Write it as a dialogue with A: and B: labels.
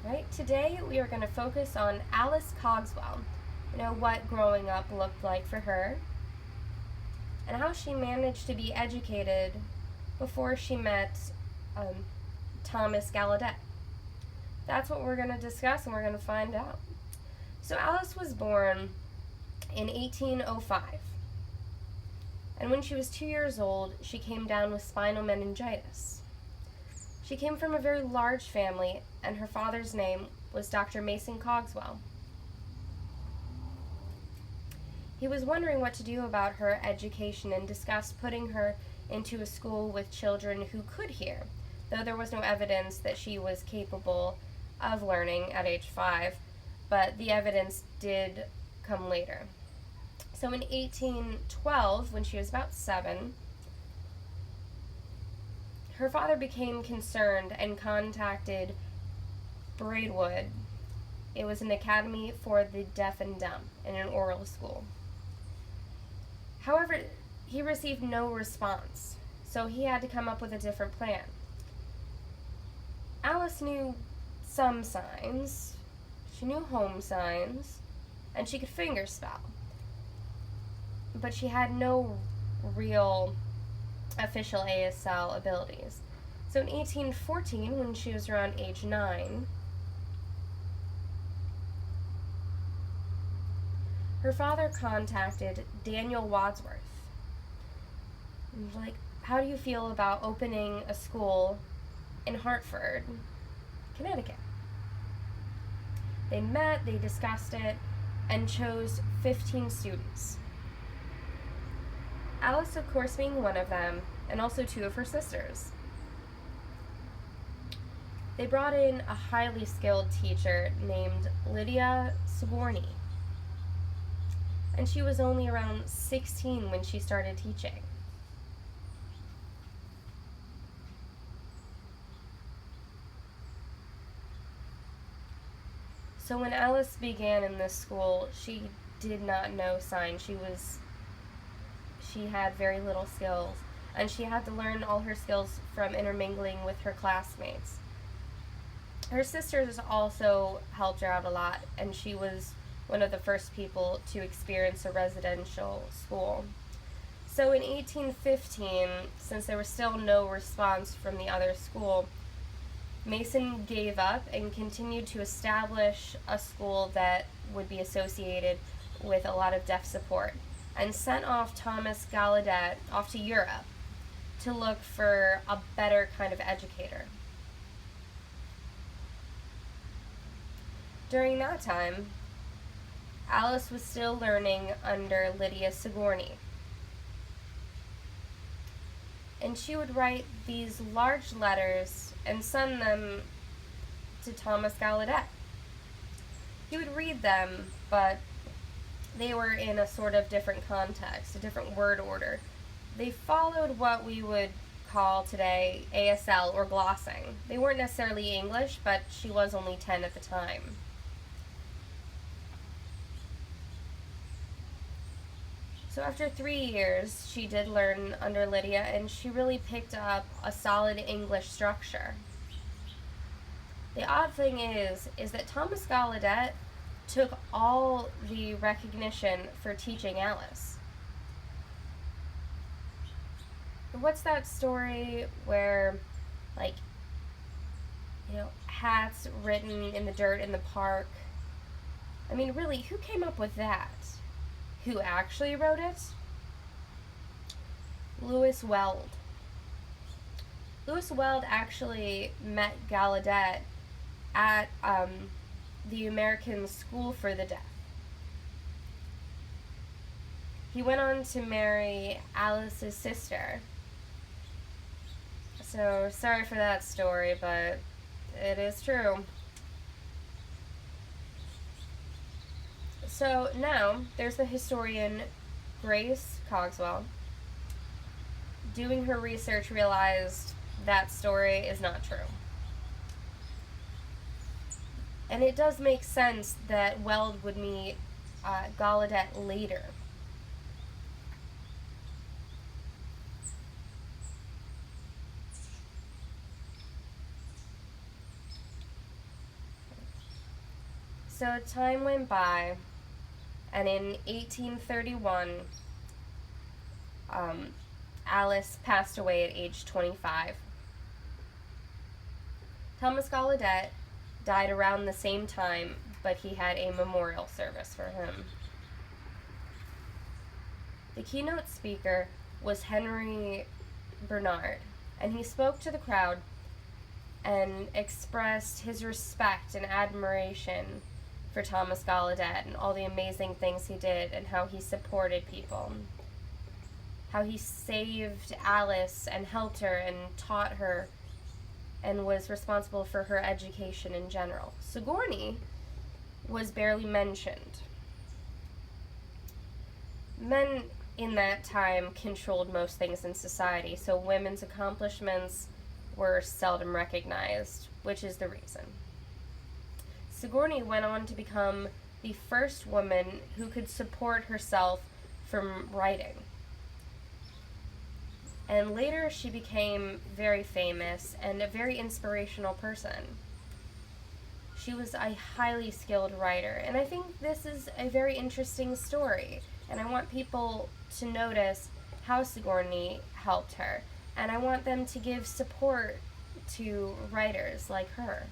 A: Right? Today we are going to focus on Alice Cogswell. What growing up looked like for her, and how she managed to be educated before she met um, Thomas Gallaudet. That's what we're going to discuss and we're going to find out. So Alice was born in 1805. And when she was 2 years old, she came down with spinal meningitis. She came from a very large family, and her father's name was Dr. Mason Cogswell. He was wondering what to do about her education and discussed putting her into a school with children who could hear, though there was no evidence that she was capable of learning at age 5, but the evidence did come later. So in 1812, when she was about 7, her father became concerned and contacted Braidwood. It was an academy for the deaf and dumb and an oral school. However, he received no response, so he had to come up with a different plan. Alice knew some signs. She knew home signs, and she could fingerspell. But she had no real official ASL abilities. So in 1814, when she was around age 9, her father contacted Daniel Wadsworth. And was like, how do you feel about opening a school in Hartford, Connecticut? They met, they discussed it, and chose 15 students. Alice, of course, being one of them, and also 2 of her sisters. They brought in a highly skilled teacher named Lydia Sigourney, and she was only around 16 when she started teaching. So when Alice began in this school, she did not know sign. She had very little skills, and she had to learn all her skills from intermingling with her classmates. Her sisters also helped her out a lot, and she was one of the first people to experience a residential school. So in 1815, since there was still no response from the other school, Mason gave up and continued to establish a school that would be associated with a lot of deaf support, and sent off Thomas Gallaudet off to Europe to look for a better kind of educator. During that time, Alice was still learning under Lydia Sigourney. And she would write these large letters and send them to Thomas Gallaudet. He would read them, but they were in a sort of different context, a different word order. They followed what we would call today ASL or glossing. They weren't necessarily English, but she was only 10 at the time. So after 3 years, she did learn under Lydia, and she really picked up a solid English structure. The odd thing is that Thomas Gallaudet took all the recognition for teaching Alice. What's that story where, hats written in the dirt in the park? I mean, really, who came up with that? Who actually wrote it? Lewis Weld. Lewis Weld actually met Gallaudet at the American School for the Deaf. He went on to marry Alice's sister. So, sorry for that story, but it is true. So now, there's the historian Grace Cogswell. Doing her research, realized that story is not true. And it does make sense that Weld would meet Gallaudet later. So time went by, and in 1831, Alice passed away at age 25. Thomas Gallaudet died around the same time, but he had a memorial service for him. The keynote speaker was Henry Bernard, and he spoke to the crowd and expressed his respect and admiration for Thomas Gallaudet and all the amazing things he did and how he supported people. How he saved Alice and helped her and taught her and was responsible for her education in general. Sigourney was barely mentioned. Men in that time controlled most things in society, so women's accomplishments were seldom recognized, which is the reason. Sigourney went on to become the first woman who could support herself from writing. And later she became very famous and a very inspirational person. She was a highly skilled writer, and I think this is a very interesting story, and I want people to notice how Sigourney helped her, and I want them to give support to writers like her.